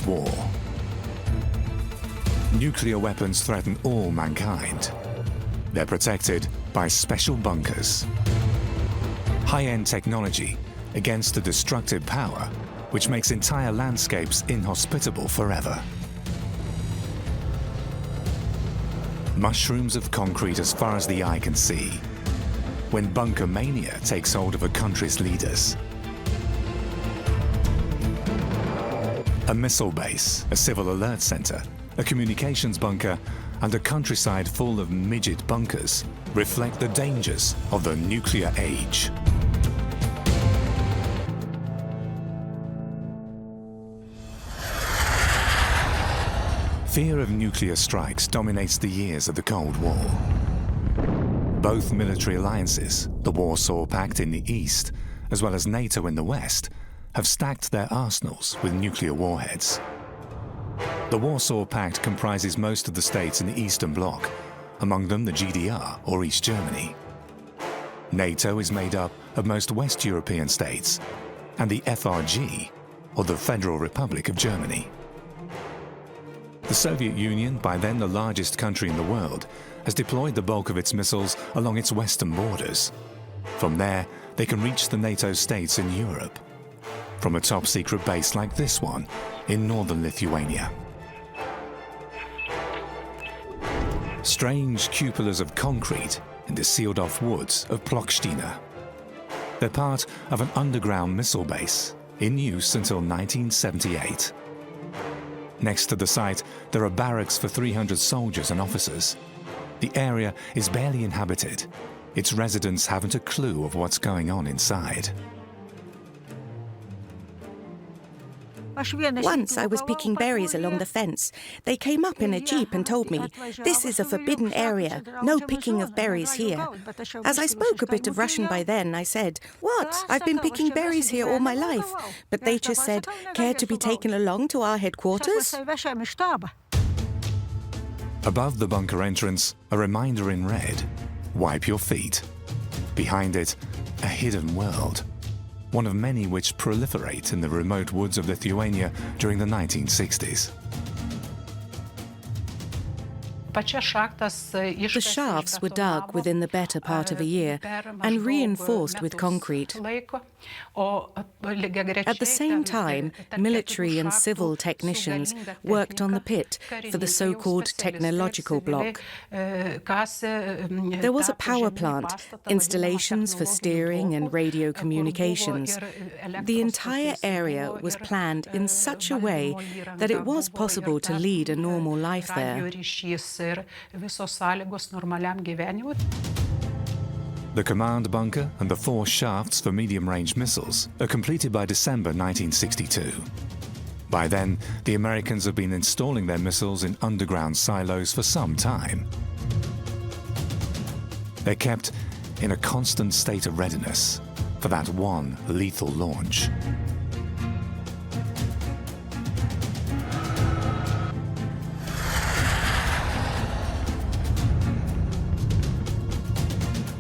Cold War. Nuclear weapons threaten all mankind. They're protected by special bunkers. High-end technology against a destructive power which makes entire landscapes inhospitable forever. Mushrooms of concrete as far as the eye can see. When bunker mania takes hold of a country's leaders. A missile base, a civil alert center, a communications bunker, and a countryside full of midget bunkers reflect the dangers of the nuclear age. Fear of nuclear strikes dominates the years of the Cold War. Both military alliances, the Warsaw Pact in the east, as well as NATO in the west, have stacked their arsenals with nuclear warheads. The Warsaw Pact comprises most of the states in the Eastern Bloc, among them the GDR, or East Germany. NATO is made up of most West European states, and the FRG, or the Federal Republic of Germany. The Soviet Union, by then the largest country in the world, has deployed the bulk of its missiles along its western borders. From there, they can reach the NATO states in Europe, from a top-secret base like this one in northern Lithuania. Strange cupolas of concrete in the sealed-off woods of Plokstine. They're part of an underground missile base in use until 1978. Next to the site, there are barracks for 300 soldiers and officers. The area is barely inhabited. Its residents haven't a clue of what's going on inside. Once I was picking berries along the fence. They came up in a jeep and told me, "This is a forbidden area, no picking of berries here." As I spoke a bit of Russian by then, I said, "What? I've been picking berries here all my life." But they just said, "Care to be taken along to our headquarters?" Above the bunker entrance, a reminder in red, "Wipe your feet." Behind it, a hidden world. One of many which proliferate in the remote woods of Lithuania during the 1960s. The shafts were dug within the better part of a year and reinforced with concrete. At the same time, military and civil technicians worked on the pit for the so-called technological block. There was a power plant, installations for steering and radio communications. The entire area was planned in such a way that it was possible to lead a normal life there. The command bunker and the 4 shafts for medium-range missiles are completed by December 1962. By then, the Americans have been installing their missiles in underground silos for some time. They're kept in a constant state of readiness for that one lethal launch.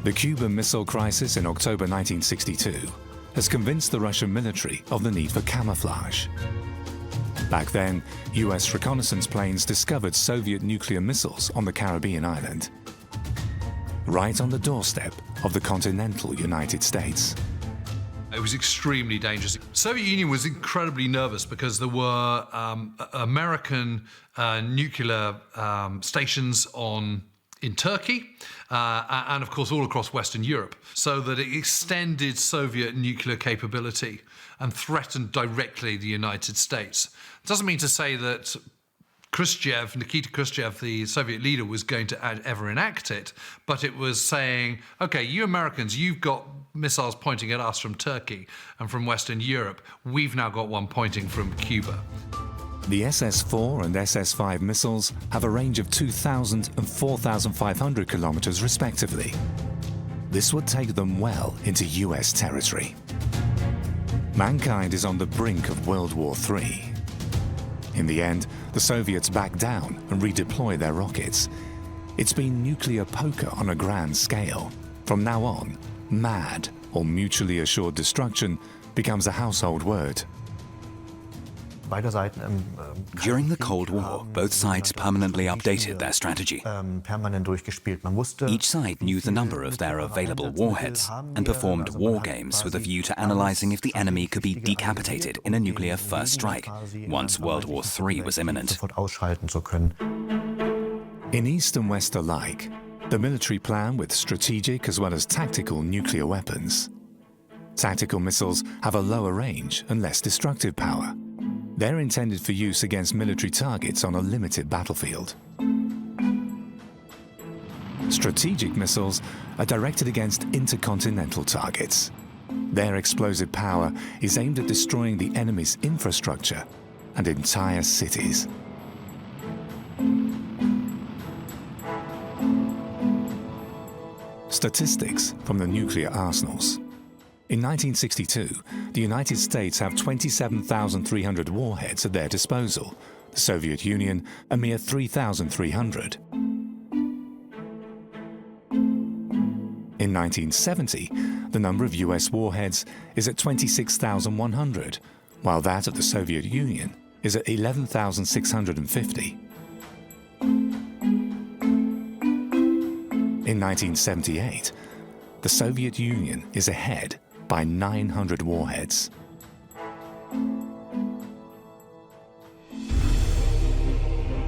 The Cuban Missile Crisis in October 1962 has convinced the Russian military of the need for camouflage. Back then, US reconnaissance planes discovered Soviet nuclear missiles on the Caribbean island, right on the doorstep of the continental United States. It was extremely dangerous. The Soviet Union was incredibly nervous because there were American nuclear stations in Turkey, and of course all across Western Europe, so that it extended Soviet nuclear capability and threatened directly the United States. It doesn't mean to say that Nikita Khrushchev, the Soviet leader, was going to ever enact it, but it was saying, okay, you Americans, you've got missiles pointing at us from Turkey and from Western Europe. We've now got one pointing from Cuba. The SS-4 and SS-5 missiles have a range of 2,000 and 4,500 kilometers respectively. This would take them well into US territory. Mankind is on the brink of World War III. In the end, the Soviets back down and redeploy their rockets. It's been nuclear poker on a grand scale. From now on, MAD, or mutually assured destruction, becomes a household word. During the Cold War, both sides permanently updated their strategy. Each side knew the number of their available warheads and performed war games with a view to analyzing if the enemy could be decapitated in a nuclear first strike, once World War III was imminent. In East and West alike, the military plan with strategic as well as tactical nuclear weapons. Tactical missiles have a lower range and less destructive power. They're intended for use against military targets on a limited battlefield. Strategic missiles are directed against intercontinental targets. Their explosive power is aimed at destroying the enemy's infrastructure and entire cities. Statistics from the nuclear arsenals. In 1962, the United States have 27,300 warheads at their disposal, the Soviet Union a mere 3,300. In 1970, the number of US warheads is at 26,100, while that of the Soviet Union is at 11,650. In 1978, the Soviet Union is ahead by 900 warheads.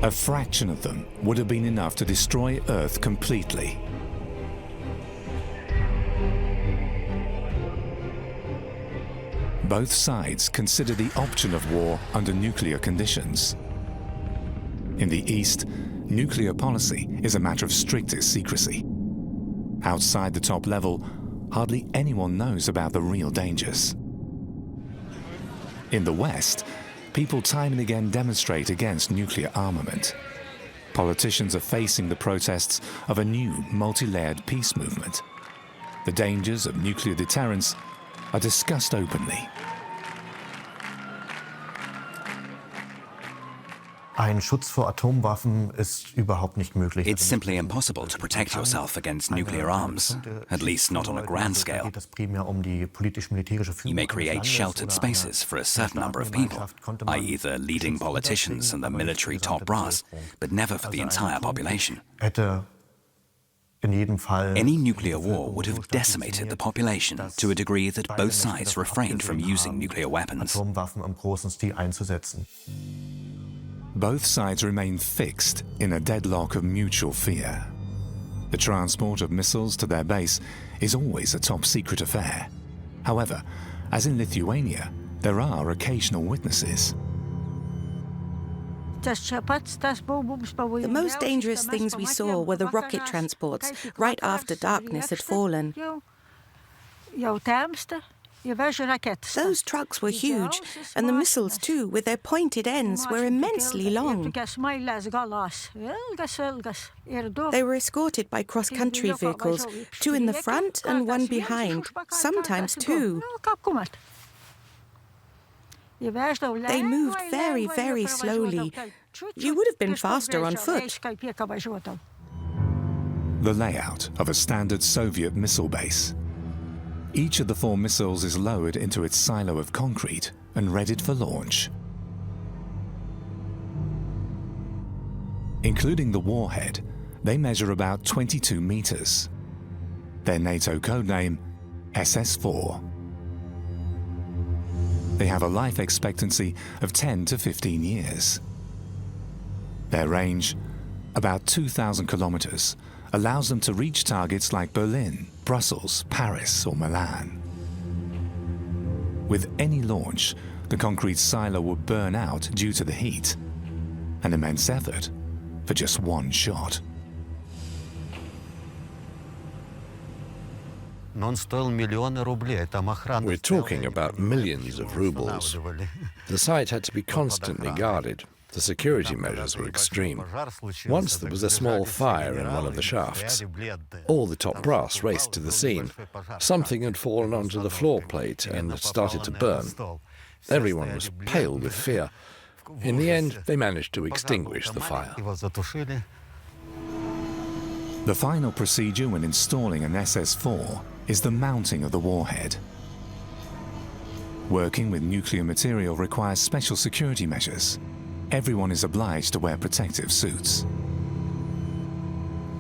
A fraction of them would have been enough to destroy Earth completely. Both sides consider the option of war under nuclear conditions. In the East, nuclear policy is a matter of strictest secrecy. Outside the top level, hardly anyone knows about the real dangers. In the West, people time and again demonstrate against nuclear armament. Politicians are facing the protests of a new multi-layered peace movement. The dangers of nuclear deterrence are discussed openly. It's simply impossible to protect yourself against nuclear arms, at least not on a grand scale. You may create sheltered spaces for a certain number of people, i.e. the leading politicians and the military top brass, but never for the entire population. Any nuclear war would have decimated the population to a degree that both sides refrained from using nuclear weapons. Both sides remain fixed in a deadlock of mutual fear. The transport of missiles to their base is always a top-secret affair. However, as in Lithuania, there are occasional witnesses. The most dangerous things we saw were the rocket transports, right after darkness had fallen. Those trucks were huge, and the missiles too, with their pointed ends, were immensely long. They were escorted by cross-country vehicles, 2 in the front and 1 behind, sometimes 2. They moved very, very slowly. You would have been faster on foot. The layout of a standard Soviet missile base. Each of the 4 missiles is lowered into its silo of concrete and readied for launch. Including the warhead, they measure about 22 meters. Their NATO codename, SS-4. They have a life expectancy of 10 to 15 years. Their range, about 2,000 kilometers, allows them to reach targets like Berlin, Brussels, Paris, or Milan. With any launch, the concrete silo would burn out due to the heat. An immense effort for just 1 shot. We're talking about millions of rubles. The site had to be constantly guarded. The security measures were extreme. Once there was a small fire in one of the shafts. All the top brass raced to the scene. Something had fallen onto the floor plate and started to burn. Everyone was pale with fear. In the end, they managed to extinguish the fire. The final procedure when installing an SS-4 is the mounting of the warhead. Working with nuclear material requires special security measures. Everyone is obliged to wear protective suits.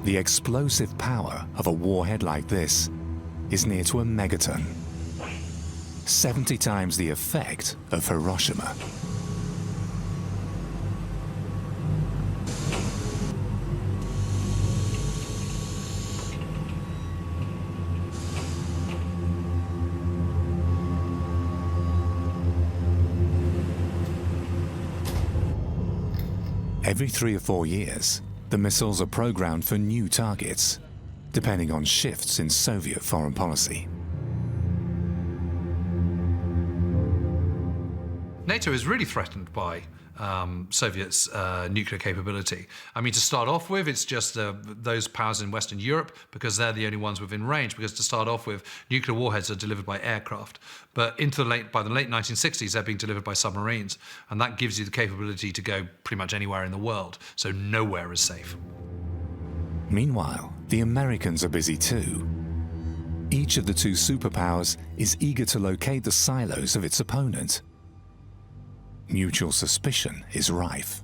The explosive power of a warhead like this is near to a megaton, 70 times the effect of Hiroshima. Every 3 or 4 years, the missiles are programmed for new targets, depending on shifts in Soviet foreign policy. NATO is really threatened by Soviets' nuclear capability. I mean, to start off with, it's just those powers in Western Europe, because they're the only ones within range, because to start off with, nuclear warheads are delivered by aircraft. But by the late 1960s, they're being delivered by submarines, and that gives you the capability to go pretty much anywhere in the world, so nowhere is safe. Meanwhile, the Americans are busy too. Each of the two superpowers is eager to locate the silos of its opponent. Mutual suspicion is rife.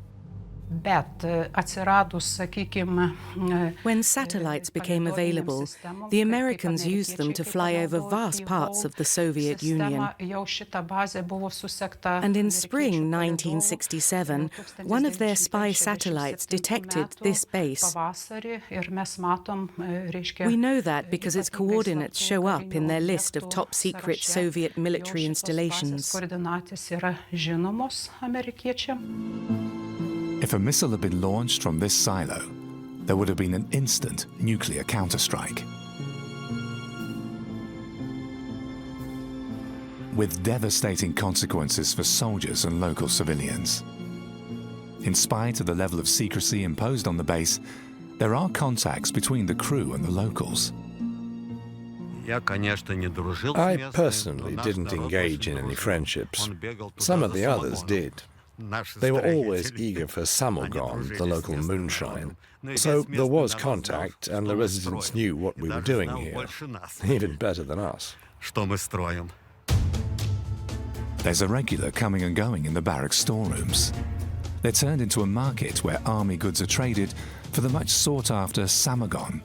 When satellites became available, the Americans used them to fly over vast parts of the Soviet Union. And in spring 1967, one of their spy satellites detected this base. We know that because its coordinates show up in their list of top-secret Soviet military installations. If a missile had been launched from this silo, there would have been an instant nuclear counterstrike. With devastating consequences for soldiers and local civilians. In spite of the level of secrecy imposed on the base, there are contacts between the crew and the locals. I personally didn't engage in any friendships. Some of the others did. They were always eager for samogon, the local moonshine. So there was contact, and the residents knew what we were doing here, even better than us. There's a regular coming and going in the barracks storerooms. They're turned into a market where army goods are traded for the much sought-after samogon.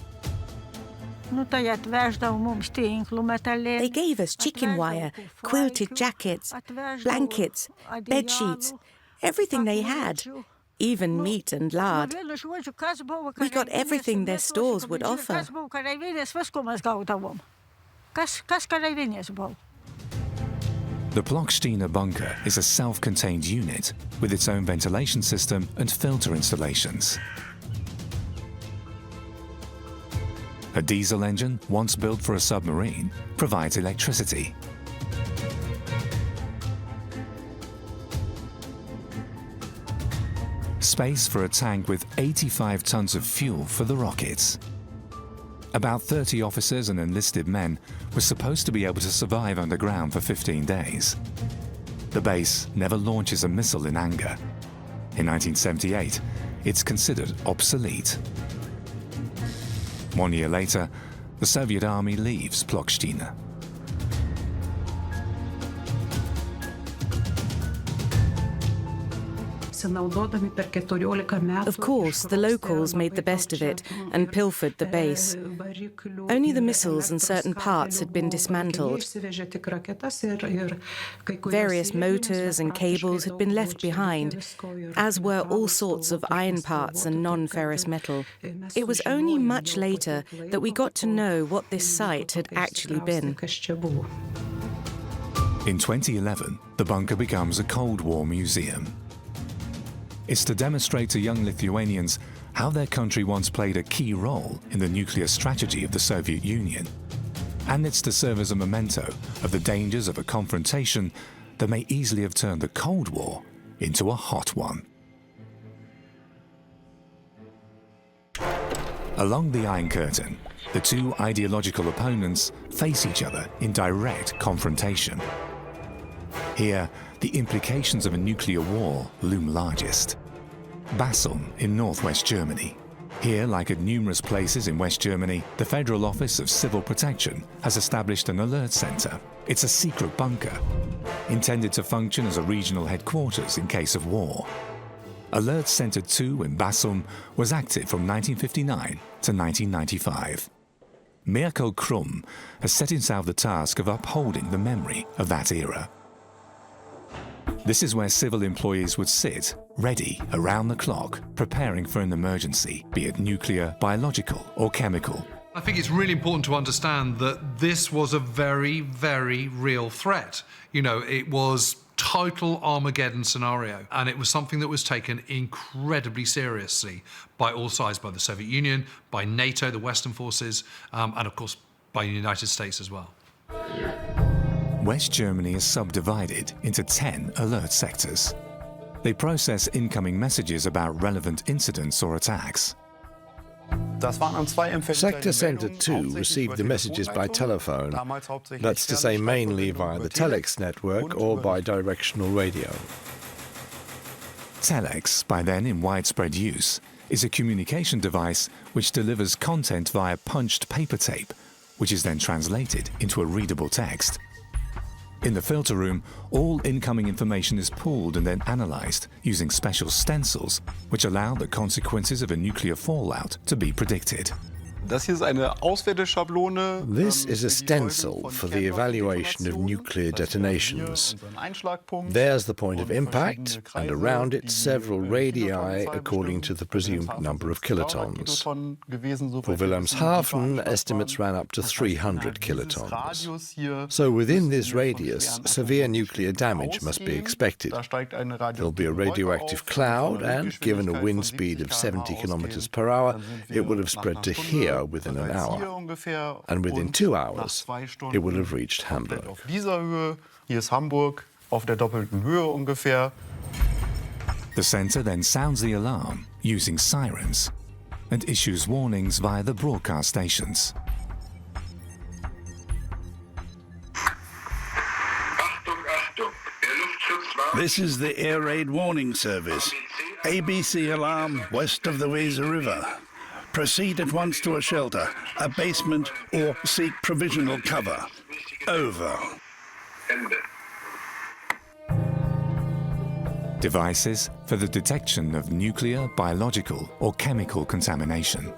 They gave us chicken wire, quilted jackets, blankets, bed sheets, everything they had, even meat and lard. We got everything their stores would offer. The Plokstine bunker is a self-contained unit with its own ventilation system and filter installations. A diesel engine, once built for a submarine, provides electricity. Space for a tank with 85 tons of fuel for the rockets. About 30 officers and enlisted men were supposed to be able to survive underground for 15 days. The base never launches a missile in anger. In 1978, it's considered obsolete. 1 year later, the Soviet army leaves Plokstine. Of course, the locals made the best of it and pilfered the base. Only the missiles and certain parts had been dismantled. Various motors and cables had been left behind, as were all sorts of iron parts and non-ferrous metal. It was only much later that we got to know what this site had actually been. In 2011, the bunker becomes a Cold War museum. It's to demonstrate to young Lithuanians how their country once played a key role in the nuclear strategy of the Soviet Union. And it's to serve as a memento of the dangers of a confrontation that may easily have turned the Cold War into a hot one. Along the Iron Curtain, the two ideological opponents face each other in direct confrontation. Here, the implications of a nuclear war loom largest. Basel in northwest Germany. Here, like at numerous places in West Germany, the Federal Office of Civil Protection has established an alert center. It's a secret bunker. intended to function as a regional headquarters in case of war. Alert Center 2 in Basum was active from 1959 to 1995. Mirko Krum has set himself the task of upholding the memory of that era. This is where civil employees would sit, ready around the clock, preparing for an emergency, be it nuclear, biological or chemical. I think it's really important to understand that this was a very, very real threat. You know, it was total Armageddon scenario, and it was something that was taken incredibly seriously by all sides, by the Soviet Union, by NATO, the Western forces, and of course by the United States as well. West Germany is subdivided into 10 alert sectors. They process incoming messages about relevant incidents or attacks. Sector Center 2 received the messages by telephone, that's to say mainly via the telex network or by directional radio. Telex, by then in widespread use, is a communication device which delivers content via punched paper tape, which is then translated into a readable text. In the filter room, all incoming information is pooled and then analysed using special stencils, which allow the consequences of a nuclear fallout to be predicted. This is a stencil for the evaluation of nuclear detonations. There's the point of impact, and around it several radii according to the presumed number of kilotons. For Wilhelmshaven, estimates ran up to 300 kilotons. So within this radius, severe nuclear damage must be expected. There'll be a radioactive cloud, and given a wind speed of 70 kilometers per hour, it will have spread to here within an hour, and within 2 hours it will have reached Hamburg. The centre then sounds the alarm using sirens and issues warnings via the broadcast stations. This is the Air Raid Warning Service. ABC alarm west of the Weser River. Proceed at once to a shelter, a basement, or seek provisional cover. Over. Devices for the detection of nuclear, biological or chemical contamination.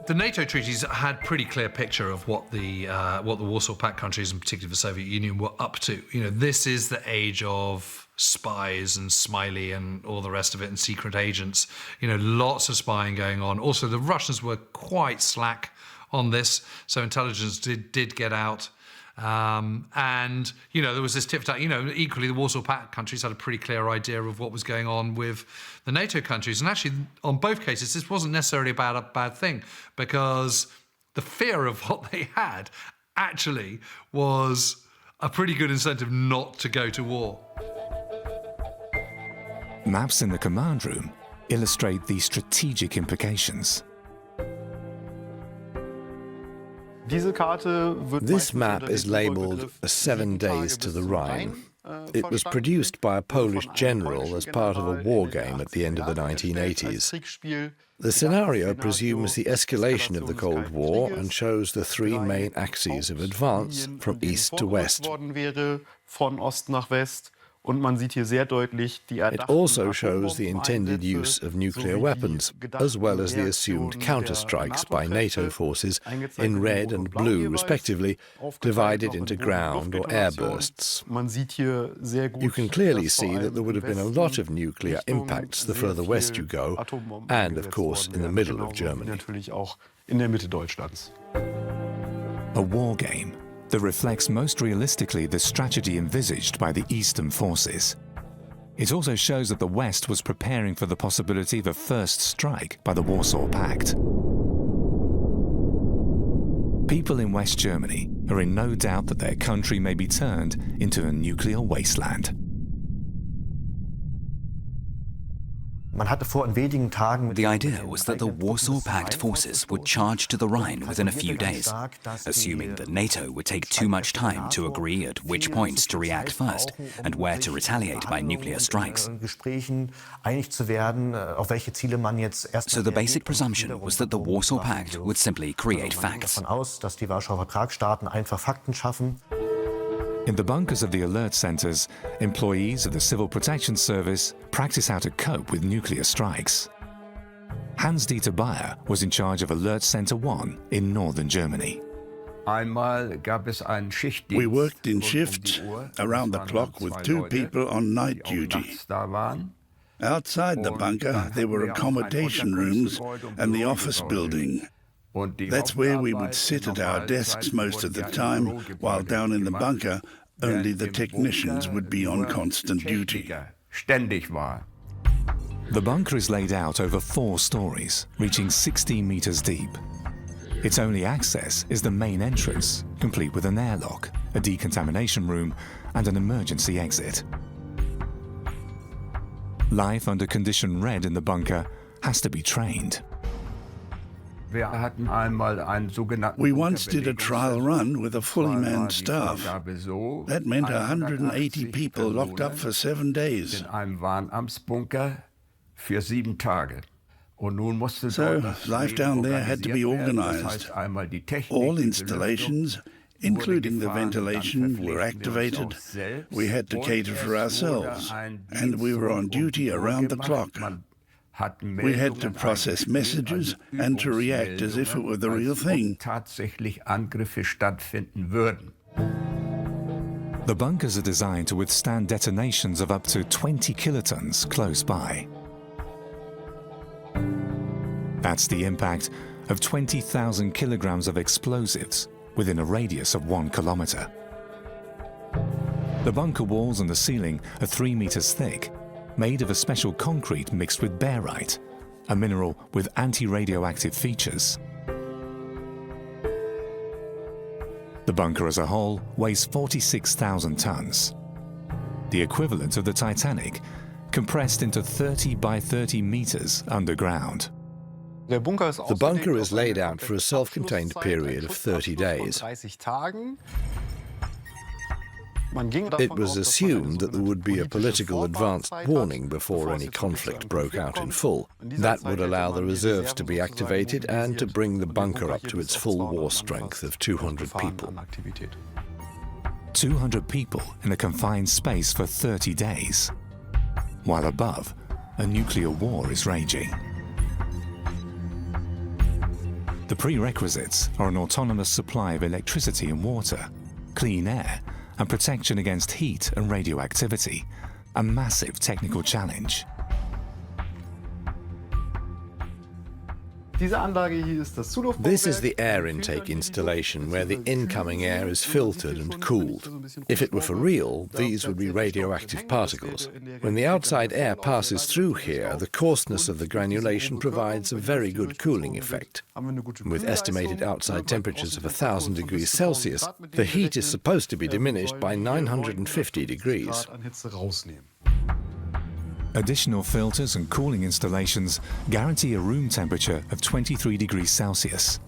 The NATO treaties had a pretty clear picture of what the Warsaw Pact countries, and particularly the Soviet Union, were up to. You know, this is the age of spies and Smiley and all the rest of it, and secret agents. You know, lots of spying going on. Also, the Russians were quite slack on this, so intelligence did get out. And, you know, there was this tit-for-tat. You know, equally, the Warsaw Pact countries had a pretty clear idea of what was going on with the NATO countries. And actually, on both cases, this wasn't necessarily about a bad thing, because the fear of what they had actually was a pretty good incentive not to go to war. Maps in the command room illustrate the strategic implications. This map is labelled 7 days to the Rhine. It was produced by a Polish general as part of a war game at the end of the 1980s. The scenario presumes the escalation of the Cold War and shows the 3 main axes of advance from east to west. It also shows the intended use of nuclear weapons, as well as the assumed counterstrikes by NATO forces in red and blue, respectively, divided into ground or air bursts. You can clearly see that there would have been a lot of nuclear impacts the further west you go, and, of course, in the middle of Germany. A war game that reflects most realistically the strategy envisaged by the Eastern forces. It also shows that the West was preparing for the possibility of a first strike by the Warsaw Pact. People in West Germany are in no doubt that their country may be turned into a nuclear wasteland. The idea was that the Warsaw Pact forces would charge to the Rhine within a few days, assuming that NATO would take too much time to agree at which points to react first and where to retaliate by nuclear strikes. So the basic presumption was that the Warsaw Pact would simply create facts. In the bunkers of the alert centers, employees of the Civil Protection Service practice how to cope with nuclear strikes. Hans-Dieter Bayer was in charge of Alert Center 1 in northern Germany. We worked in shifts around the clock with 2 people on night duty. Outside the bunker, there were accommodation rooms and the office building. That's where we would sit at our desks most of the time, while down in the bunker, only the technicians would be on constant duty. The bunker is laid out over 4 stories, reaching 16 meters deep. Its only access is the main entrance, complete with an airlock, a decontamination room, and an emergency exit. Life under condition red in the bunker has to be trained. We once did a trial run with a fully manned staff. That meant 180 people locked up for 7 days. So life down there had to be organized. All installations, including the ventilation, were activated. We had to cater for ourselves, and we were on duty around the clock. We had to process messages and to react as if it were the real thing. The bunkers are designed to withstand detonations of up to 20 kilotons close by. That's the impact of 20,000 kilograms of explosives within a radius of 1 kilometer. The bunker walls and the ceiling are 3 meters thick, made of a special concrete mixed with barite, a mineral with anti-radioactive features. The bunker as a whole weighs 46,000 tons, the equivalent of the Titanic, compressed into 30 by 30 meters underground. The bunker is laid out for a self-contained period of 30 days. It was assumed that there would be a political advance warning before any conflict broke out in full. That would allow the reserves to be activated and to bring the bunker up to its full war strength of 200 people. 200 people in a confined space for 30 days, while above, a nuclear war is raging. The prerequisites are an autonomous supply of electricity and water, clean air, and protection against heat and radioactivity, a massive technical challenge. This is the air intake installation where the incoming air is filtered and cooled. If it were for real, these would be radioactive particles. When the outside air passes through here, the coarseness of the granulation provides a very good cooling effect. With estimated outside temperatures of 1,000 degrees Celsius, the heat is supposed to be diminished by 950 degrees. Additional filters and cooling installations guarantee a room temperature of 23 degrees Celsius.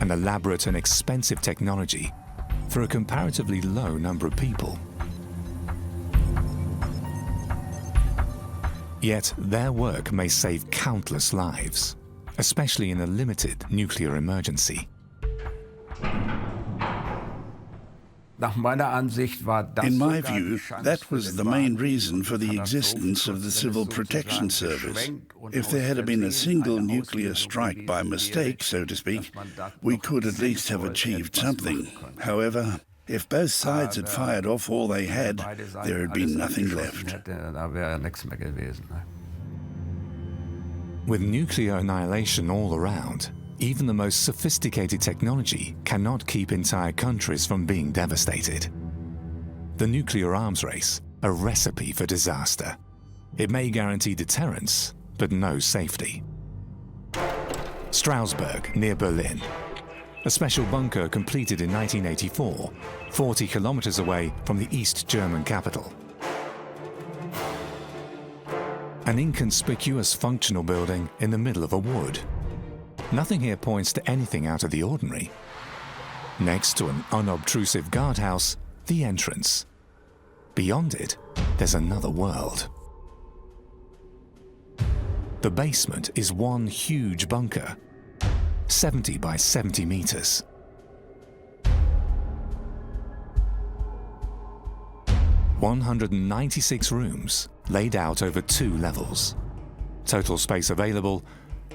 An elaborate and expensive technology for a comparatively low number of people. Yet their work may save countless lives, especially in a limited nuclear emergency. In my view, that was the main reason for the existence of the Civil Protection Service. If there had been a single nuclear strike by mistake, so to speak, we could at least have achieved something. However, if both sides had fired off all they had, there had been nothing left. With nuclear annihilation all around, even the most sophisticated technology cannot keep entire countries from being devastated. The nuclear arms race, a recipe for disaster. It may guarantee deterrence, but no safety. Strausberg, near Berlin. A special bunker completed in 1984, 40 kilometers away from the East German capital. An inconspicuous functional building in the middle of a wood. Nothing here points to anything out of the ordinary. Next to an unobtrusive guardhouse, the entrance. Beyond it, there's another world. The basement is one huge bunker, 70 by 70 meters. 196 rooms laid out over 2 levels. Total space available,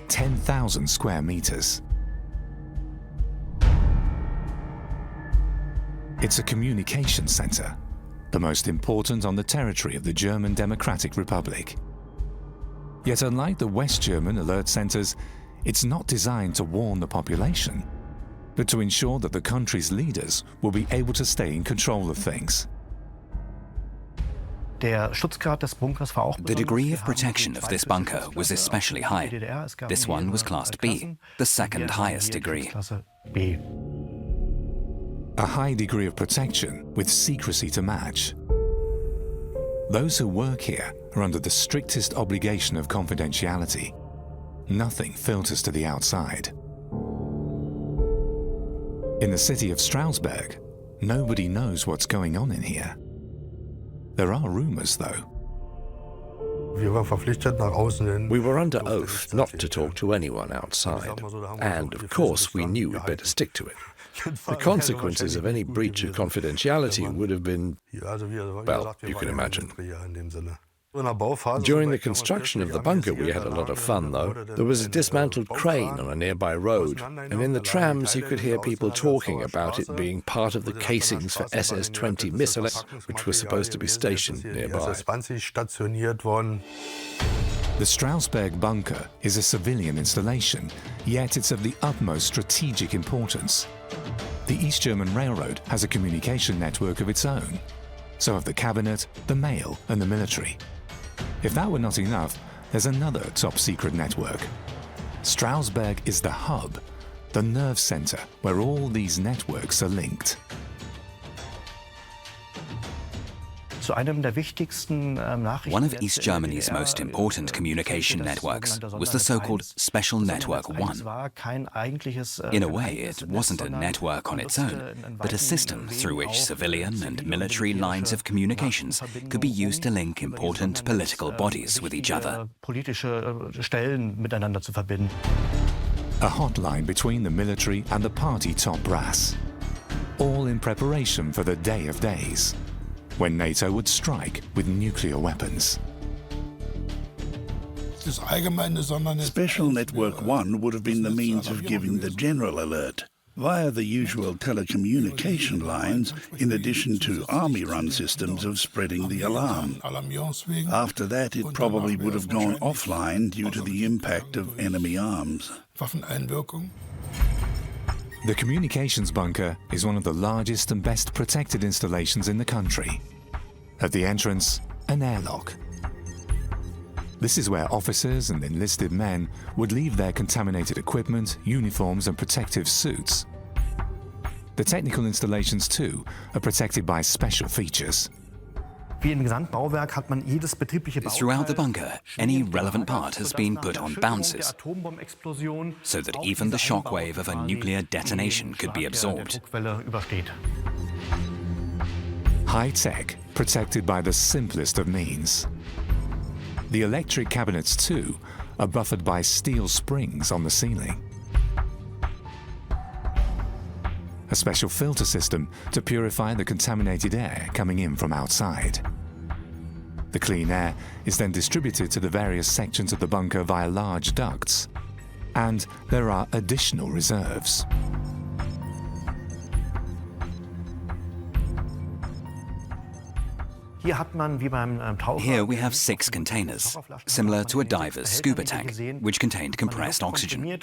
10,000 square meters. It's a communication center, the most important on the territory of the German Democratic Republic. Yet unlike the West German alert centers, it's not designed to warn the population, but to ensure that the country's leaders will be able to stay in control of things. The degree of protection of this bunker was especially high. This one was classed B, the second highest degree. A high degree of protection with secrecy to match. Those who work here are under the strictest obligation of confidentiality. Nothing filters to the outside. In the city of Strausberg, nobody knows what's going on in here. There are rumors, though. We were under oath not to talk to anyone outside, and of course we knew we'd better stick to it. The consequences of any breach of confidentiality would have been, well, you can imagine. During the construction of the bunker we had a lot of fun, though. There was a dismantled crane on a nearby road, and in the trams you could hear people talking about it being part of the casings for SS-20 missiles, which were supposed to be stationed nearby. The Strausberg bunker is a civilian installation, yet it's of the utmost strategic importance. The East German Railroad has a communication network of its own. So have the cabinet, the mail, and the military. If that were not enough, there's another top-secret network. Strausberg is the hub, the nerve center where all these networks are linked. One of East Germany's most important communication networks was the so-called Special Network 1. In a way, it wasn't a network on its own, but a system through which civilian and military lines of communications could be used to link important political bodies with each other. A hotline between the military and the party top brass, all in preparation for the day of days, when NATO would strike with nuclear weapons. Special Network 1 would have been the means of giving the general alert via the usual telecommunication lines, in addition to army-run systems of spreading the alarm. After that, it probably would have gone offline due to the impact of enemy arms. The communications bunker is one of the largest and best protected installations in the country. At the entrance, an airlock. This is where officers and enlisted men would leave their contaminated equipment, uniforms, and protective suits. The technical installations, too, are protected by special features. Throughout the bunker, any relevant part has been put on bouncers, so that even the shockwave of a nuclear detonation could be absorbed. High-tech, protected by the simplest of means. The electric cabinets, too, are buffered by steel springs on the ceiling. A special filter system to purify the contaminated air coming in from outside. The clean air is then distributed to the various sections of the bunker via large ducts. And there are additional reserves. Here we have 6 containers, similar to a diver's scuba tank, which contained compressed oxygen.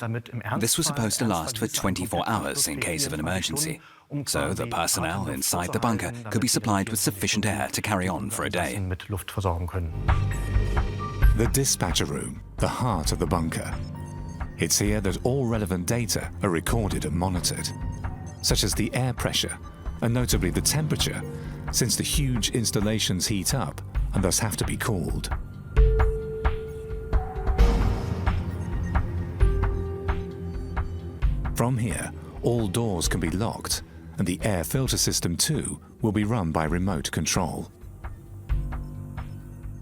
This was supposed to last for 24 hours in case of an emergency, so the personnel inside the bunker could be supplied with sufficient air to carry on for a day. The dispatcher room, the heart of the bunker. It's here that all relevant data are recorded and monitored, such as the air pressure, and notably the temperature, since the huge installations heat up and thus have to be cooled. From here, all doors can be locked, and the air filter system too will be run by remote control.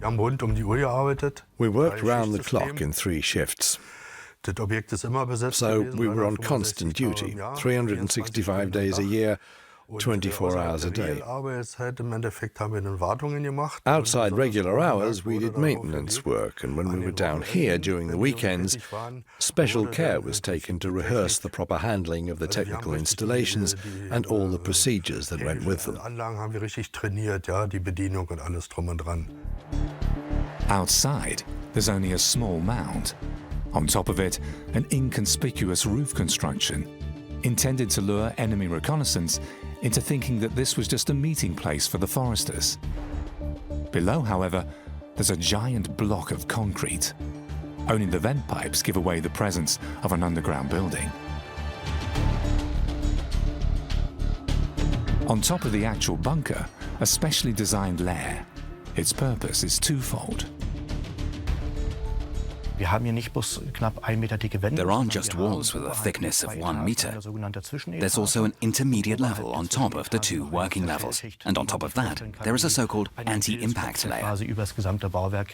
We worked round the clock in 3 shifts. So we were on constant duty, 365 days a year, 24 hours a day. Outside regular hours, we did maintenance work, and when we were down here during the weekends, special care was taken to rehearse the proper handling of the technical installations and all the procedures that went with them. Outside, there's only a small mound. On top of it, an inconspicuous roof construction, intended to lure enemy reconnaissance into thinking that this was just a meeting place for the foresters. Below, however, there's a giant block of concrete. Only the vent pipes give away the presence of an underground building. On top of the actual bunker, a specially designed lair. Its purpose is twofold. There aren't just walls with a thickness of 1 meter. There's also an intermediate level on top of the 2 working levels. And on top of that, there is a so-called anti-impact layer.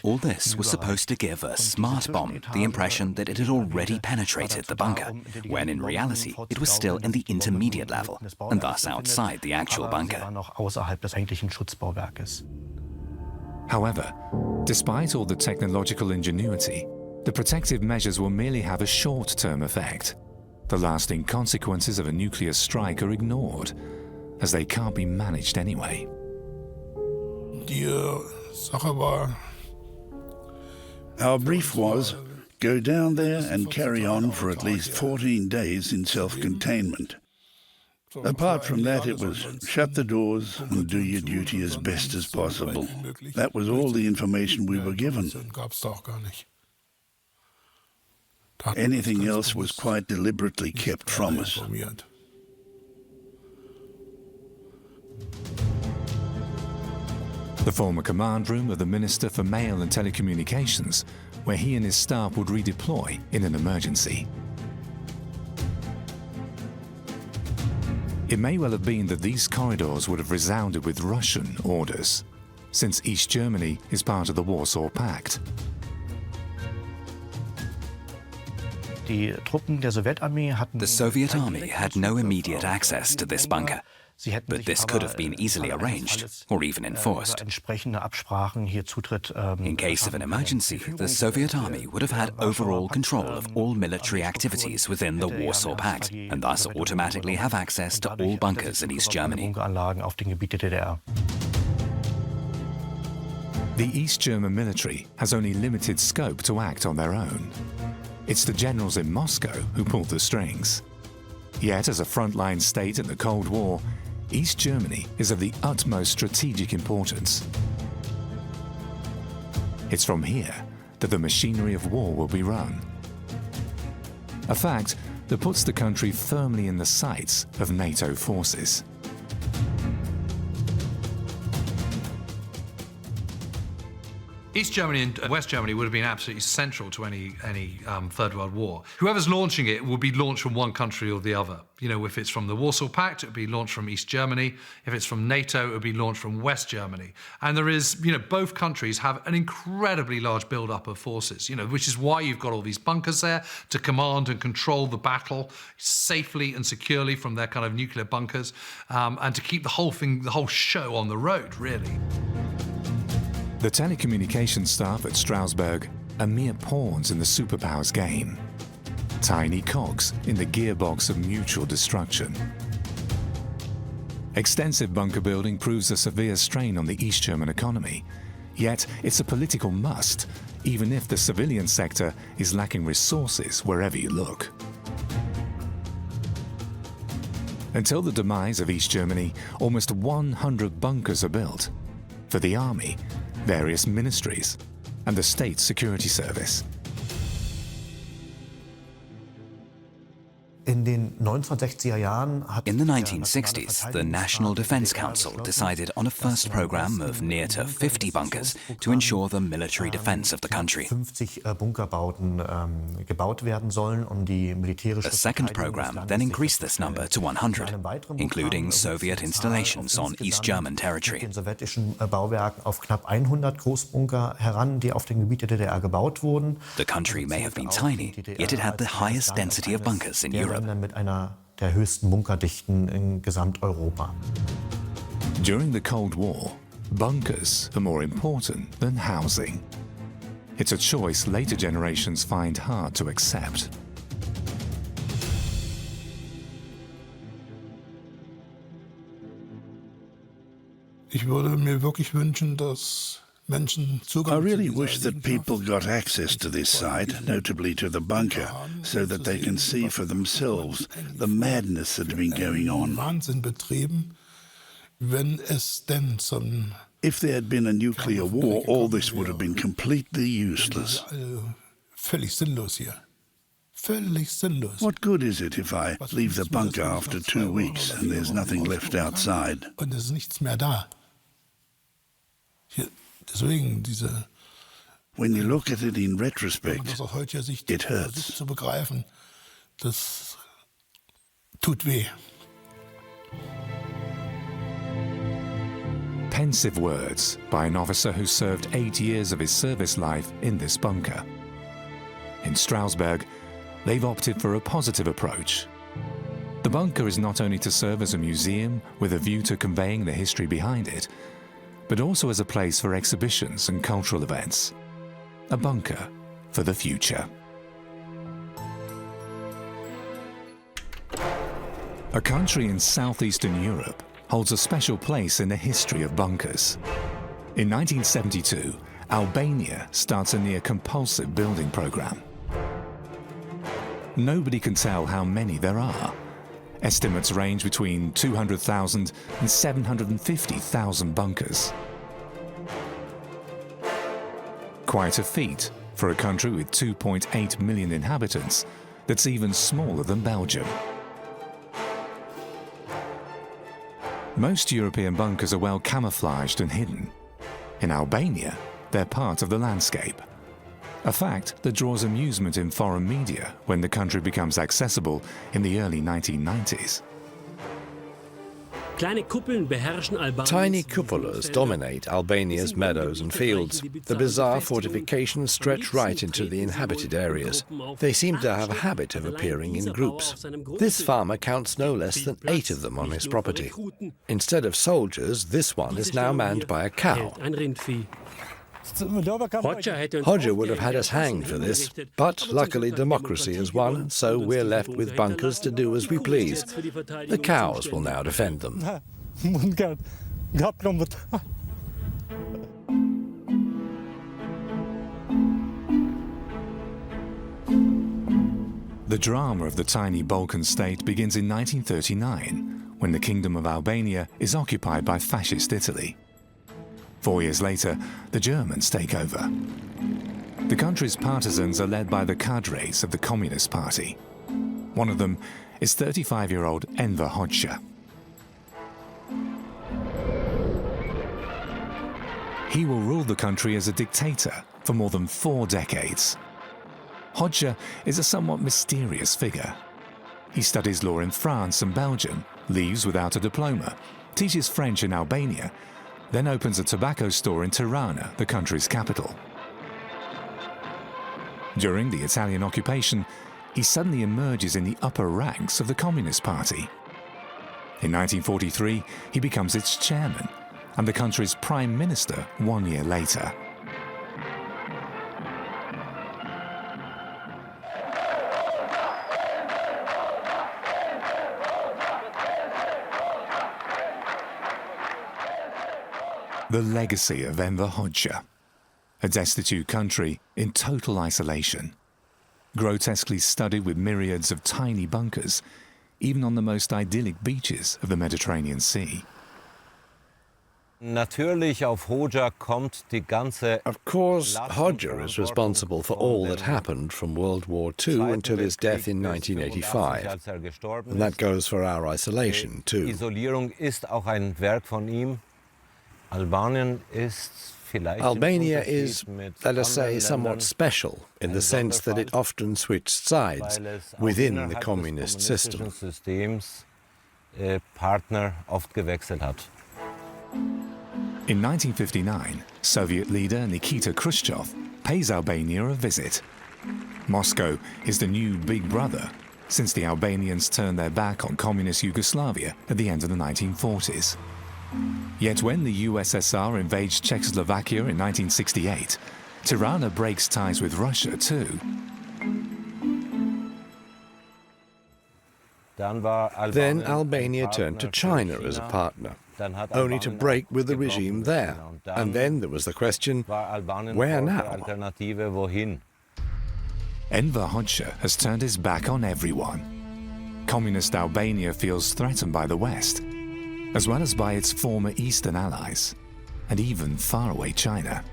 All this was supposed to give a smart bomb the impression that it had already penetrated the bunker, when in reality it was still in the intermediate level, and thus outside the actual bunker. However, despite all the technological ingenuity, the protective measures will merely have a short-term effect. The lasting consequences of a nuclear strike are ignored, as they can't be managed anyway. Our brief was, go down there and carry on for at least 14 days in self-containment. Apart from that, it was shut the doors and do your duty as best as possible. That was all the information we were given. Anything else was quite deliberately kept from us. The former command room of the Minister for Mail and Telecommunications, where he and his staff would redeploy in an emergency. It may well have been that these corridors would have resounded with Russian orders, since East Germany is part of the Warsaw Pact. The Soviet army had no immediate access to this bunker, but this could have been easily arranged or even enforced. In case of an emergency, the Soviet army would have had overall control of all military activities within the Warsaw Pact, and thus automatically have access to all bunkers in East Germany. The East German military has only limited scope to act on their own. It's the generals in Moscow who pulled the strings. Yet, as a frontline state in the Cold War, East Germany is of the utmost strategic importance. It's from here that the machinery of war will be run. A fact that puts the country firmly in the sights of NATO forces. East Germany and West Germany would have been absolutely central to any Third World War. Whoever's launching it will be launched from one country or the other. You know, if it's from the Warsaw Pact, it would be launched from East Germany. If it's from NATO, it would be launched from West Germany. And there is, you know, both countries have an incredibly large build-up of forces, you know, which is why you've got all these bunkers there to command and control the battle safely and securely from their kind of nuclear bunkers, and to keep the whole thing, the whole show on the road, really. The telecommunications staff at Strasbourg are mere pawns in the superpowers game. Tiny cogs in the gearbox of mutual destruction. Extensive bunker building proves a severe strain on the East German economy. Yet it's a political must, even if the civilian sector is lacking resources wherever you look. Until the demise of East Germany, almost 100 bunkers are built. For the army, various ministries, and the State Security Service. In the 1960s, the National Defense Council decided on a first program of near to 50 bunkers to ensure the military defense of the country. A second program then increased this number to 100, including Soviet installations on East German territory. The country may have been tiny, yet it had the highest density of bunkers in Europe. der höchsten Bunkerdichten in Gesamteuropa. During the Cold War, bunkers are more important than housing. It's a choice later generations find hard to accept. Ich würde mir wirklich wünschen, dass I really wish that people got access to this site, notably to the bunker, so that they can see for themselves the madness that has been going on. If there had been a nuclear war, all this would have been completely useless. What good is it if I leave the bunker after 2 weeks and there's nothing left outside? When you look at it in retrospect, it hurts. Pensive words by an officer who served 8 years of his service life in this bunker. In Strausberg, they've opted for a positive approach. The bunker is not only to serve as a museum with a view to conveying the history behind it, but also as a place for exhibitions and cultural events. A bunker for the future. A country in southeastern Europe holds a special place in the history of bunkers. In 1972, Albania starts a near-compulsive building program. Nobody can tell how many there are. Estimates range between 200,000 and 750,000 bunkers. Quite a feat for a country with 2.8 million inhabitants that's even smaller than Belgium. Most European bunkers are well camouflaged and hidden. In Albania, they're part of the landscape. A fact that draws amusement in foreign media when the country becomes accessible in the early 1990s. Tiny cupolas dominate Albania's meadows and fields. The bizarre fortifications stretch right into the inhabited areas. They seem to have a habit of appearing in groups. This farmer counts no less than 8 of them on his property. Instead of soldiers, this one is now manned by a cow. Hoxha would have had us hanged for this, but luckily democracy has won, so we're left with bunkers to do as we please. The cows will now defend them. The drama of the tiny Balkan state begins in 1939, when the Kingdom of Albania is occupied by fascist Italy. 4 years later, the Germans take over. The country's partisans are led by the cadres of the Communist Party. One of them is 35-year-old Enver Hoxha. He will rule the country as a dictator for more than 4 decades. Hoxha is a somewhat mysterious figure. He studies law in France and Belgium, leaves without a diploma, teaches French in Albania, then opens a tobacco store in Tirana, the country's capital. During the Italian occupation, he suddenly emerges in the upper ranks of the Communist Party. In 1943, he becomes its chairman and the country's prime minister 1 year later. The legacy of Enver Hoxha, a destitute country in total isolation, grotesquely studded with myriads of tiny bunkers, even on the most idyllic beaches of the Mediterranean Sea. Of course, Hoxha is responsible for all that happened from World War II until his death in 1985. And that goes for our isolation, too. Albania is, let us say, somewhat special in the sense that it often switched sides within the communist system. In 1959, Soviet leader Nikita Khrushchev pays Albania a visit. Moscow is the new big brother, since the Albanians turned their back on communist Yugoslavia at the end of the 1940s. Yet when the USSR invades Czechoslovakia in 1968, Tirana breaks ties with Russia too. Then Albania turned to China as a partner, only to break with the regime there. And then there was the question, where now? Enver Hoxha has turned his back on everyone. Communist Albania feels threatened by the West, as well as by its former Eastern allies, and even faraway China.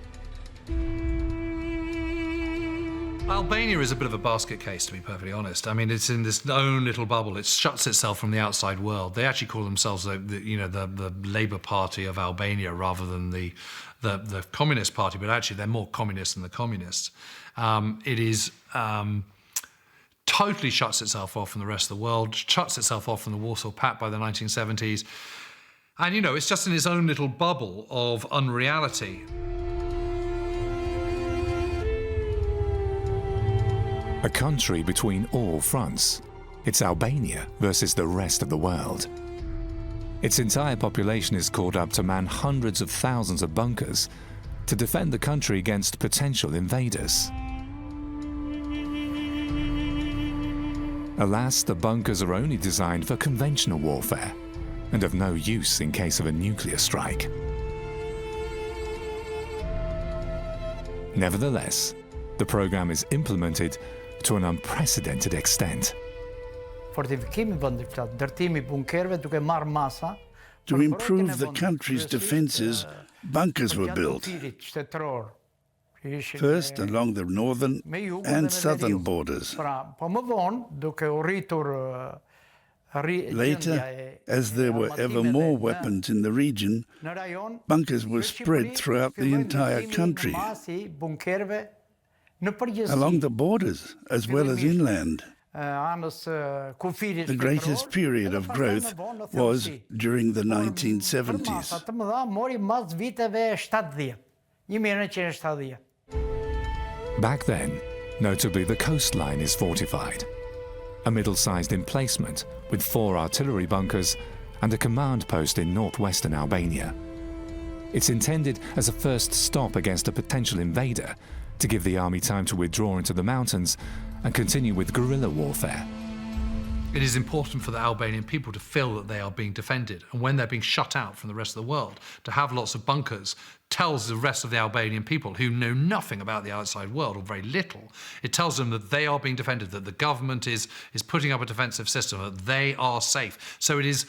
Albania is a bit of a basket case, to be perfectly honest. I mean, it's in this own little bubble. It shuts itself from the outside world. They actually call themselves the Labour Party of Albania rather than the Communist Party, but actually they're more communist than the communists. It is totally shuts itself off from the rest of the world, shuts itself off from the Warsaw Pact by the 1970s. And, it's just in its own little bubble of unreality. A country between all fronts. It's Albania versus the rest of the world. Its entire population is called up to man hundreds of thousands of bunkers to defend the country against potential invaders. Alas, the bunkers are only designed for conventional warfare and of no use in case of a nuclear strike. Nevertheless, the program is implemented to an unprecedented extent. To improve the country's defences, bunkers were built. First along the northern and southern borders. Later, as there were ever more weapons in the region, bunkers were spread throughout the entire country, along the borders as well as inland. The greatest period of growth was during the 1970s. Back then, notably the coastline is fortified. A middle-sized emplacement with 4 artillery bunkers and a command post in northwestern Albania. It's intended as a first stop against a potential invader to give the army time to withdraw into the mountains and continue with guerrilla warfare. It is important for the Albanian people to feel that they are being defended. And when they're being shut out from the rest of the world, to have lots of bunkers tells the rest of the Albanian people who know nothing about the outside world, or very little, it tells them that they are being defended, that the government is putting up a defensive system, that they are safe. So it is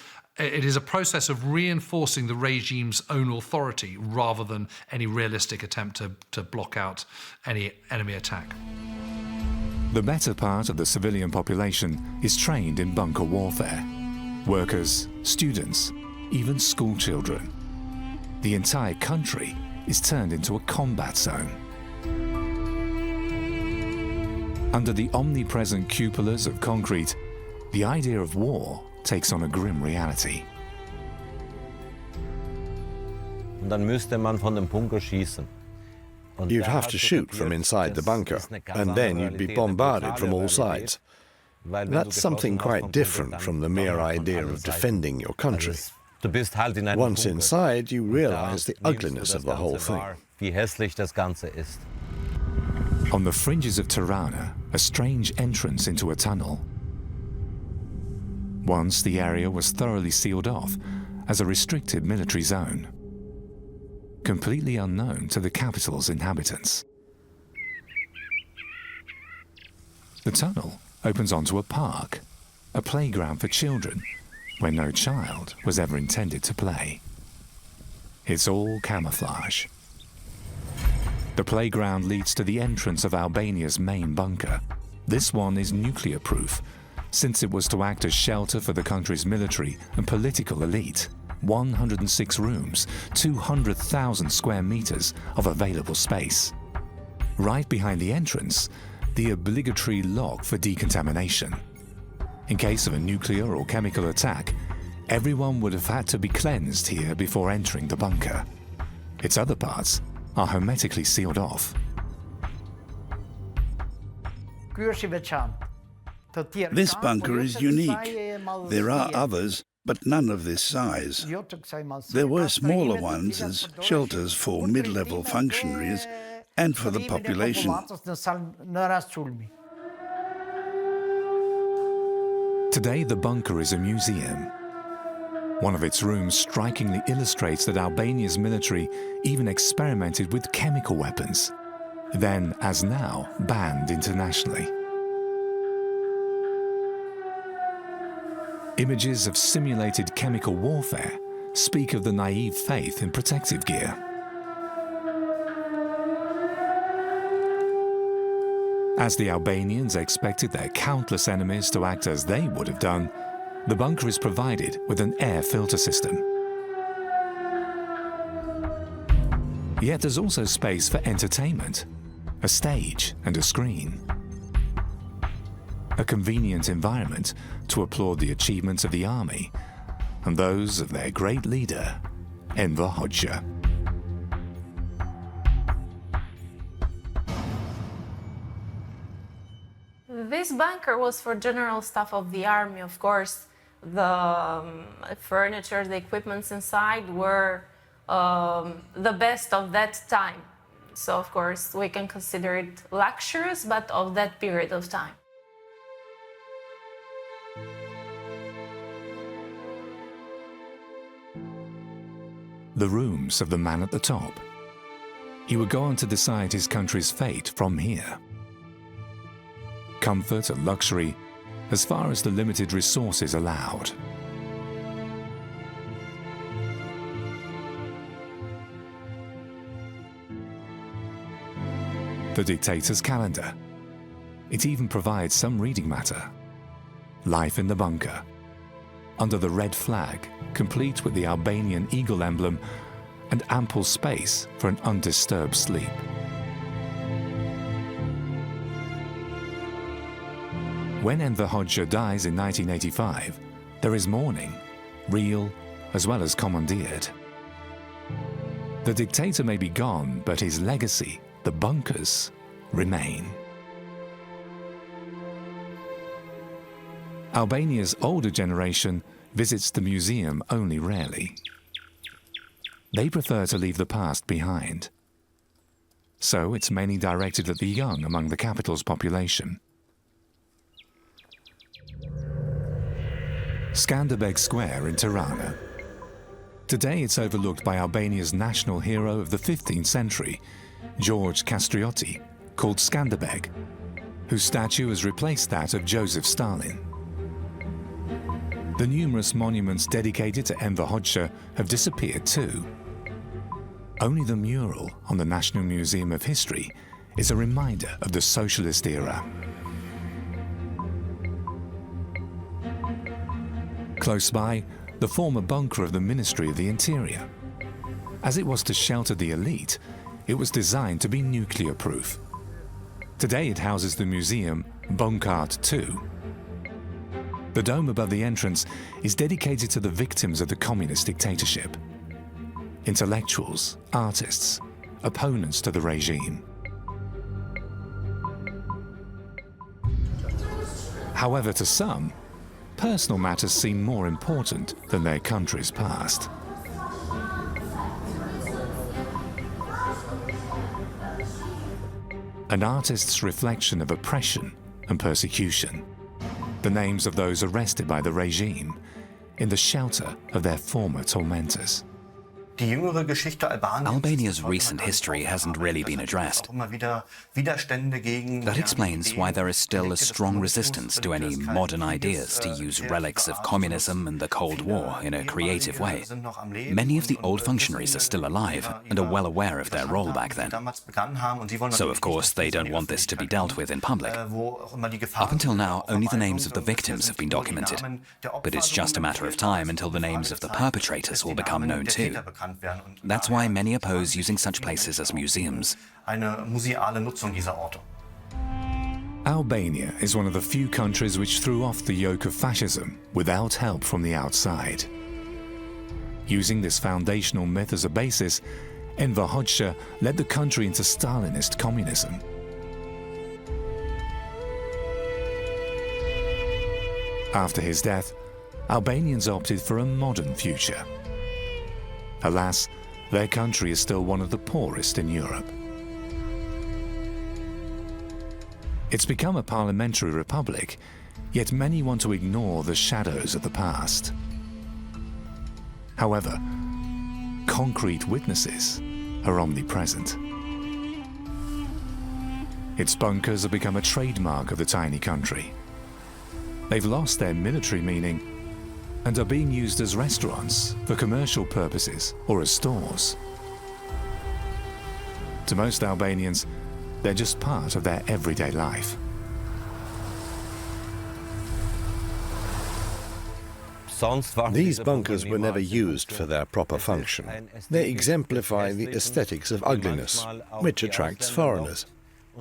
a process of reinforcing the regime's own authority rather than any realistic attempt to block out any enemy attack. The better part of the civilian population is trained in bunker warfare. Workers, students, even school children. The entire country is turned into a combat zone. Under the omnipresent cupolas of concrete, the idea of war takes on a grim reality. You'd have to shoot from inside the bunker, and then you'd be bombarded from all sides. That's something quite different from the mere idea of defending your country. Once inside, you realize the ugliness of the whole thing. On the fringes of Tirana, a strange entrance into a tunnel. Once the area was thoroughly sealed off as a restricted military zone, completely unknown to the capital's inhabitants. The tunnel opens onto a park, a playground for children, where no child was ever intended to play. It's all camouflage. The playground leads to the entrance of Albania's main bunker. This one is nuclear-proof, since it was to act as shelter for the country's military and political elite. 106 rooms, 200,000 square meters of available space. Right behind the entrance, the obligatory lock for decontamination. In case of a nuclear or chemical attack, everyone would have had to be cleansed here before entering the bunker. Its other parts are hermetically sealed off. This bunker is unique. There are others, but none of this size. There were smaller ones as shelters for mid-level functionaries and for the population. Today, the bunker is a museum. One of its rooms strikingly illustrates that Albania's military even experimented with chemical weapons, then, as now, banned internationally. Images of simulated chemical warfare speak of the naive faith in protective gear. As the Albanians expected their countless enemies to act as they would have done, the bunker is provided with an air filter system. Yet there's also space for entertainment, a stage and a screen. A convenient environment to applaud the achievements of the army and those of their great leader, Enver Hoxha. This bunker was for general staff of the army, of course. The furniture, the equipments inside were the best of that time. So, of course, we can consider it luxurious, but of that period of time. The rooms of the man at the top. He would go on to decide his country's fate from here. Comfort and luxury as far as the limited resources allowed. The dictator's calendar. It even provides some reading matter. Life in the bunker. Under the red flag, complete with the Albanian eagle emblem and ample space for an undisturbed sleep. When Enver Hoxha dies in 1985, there is mourning, real as well as commandeered. The dictator may be gone, but his legacy, the bunkers, remain. Albania's older generation visits the museum only rarely. They prefer to leave the past behind. So it's mainly directed at the young among the capital's population. Skanderbeg Square in Tirana. Today it's overlooked by Albania's national hero of the 15th century, George Kastrioti, called Skanderbeg, whose statue has replaced that of Joseph Stalin. The numerous monuments dedicated to Enver Hoxha have disappeared too. Only the mural on the National Museum of History is a reminder of the socialist era. Close by, the former bunker of the Ministry of the Interior. As it was to shelter the elite, it was designed to be nuclear-proof. Today it houses the museum Bunkart 2. The dome above the entrance is dedicated to the victims of the communist dictatorship. Intellectuals, artists, opponents to the regime. However, to some, personal matters seem more important than their country's past. An artist's reflection of oppression and persecution. The names of those arrested by the regime in the shelter of their former tormentors. Albania's recent history hasn't really been addressed. That explains why there is still a strong resistance to any modern ideas to use relics of communism and the Cold War in a creative way. Many of the old functionaries are still alive and are well aware of their role back then. So, of course, they don't want this to be dealt with in public. Up until now, only the names of the victims have been documented. But it's just a matter of time until the names of the perpetrators will become known too. That's why many oppose using such places as museums. Albania is one of the few countries which threw off the yoke of fascism without help from the outside. Using this foundational myth as a basis, Enver Hoxha led the country into Stalinist communism. After his death, Albanians opted for a modern future. Alas, their country is still one of the poorest in Europe. It's become a parliamentary republic, yet many want to ignore the shadows of the past. However, concrete witnesses are omnipresent. Its bunkers have become a trademark of the tiny country. They've lost their military meaning and are being used as restaurants for commercial purposes or as stores. To most Albanians, they're just part of their everyday life. These bunkers were never used for their proper function. They exemplify the aesthetics of ugliness, which attracts foreigners.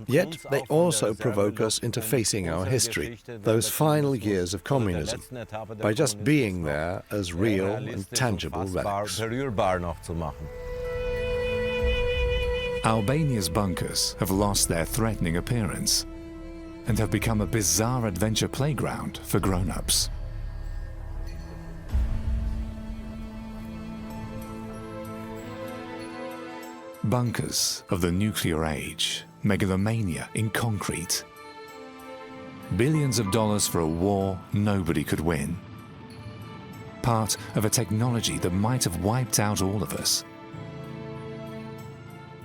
Yet they also provoke us into facing our history, those final years of communism, by just being there as real and tangible relics. Albania's bunkers have lost their threatening appearance and have become a bizarre adventure playground for grown-ups. Bunkers of the nuclear age, megalomania in concrete. Billions of dollars for a war nobody could win. Part of a technology that might have wiped out all of us.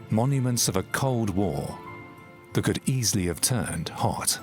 Monuments of a Cold War that could easily have turned hot.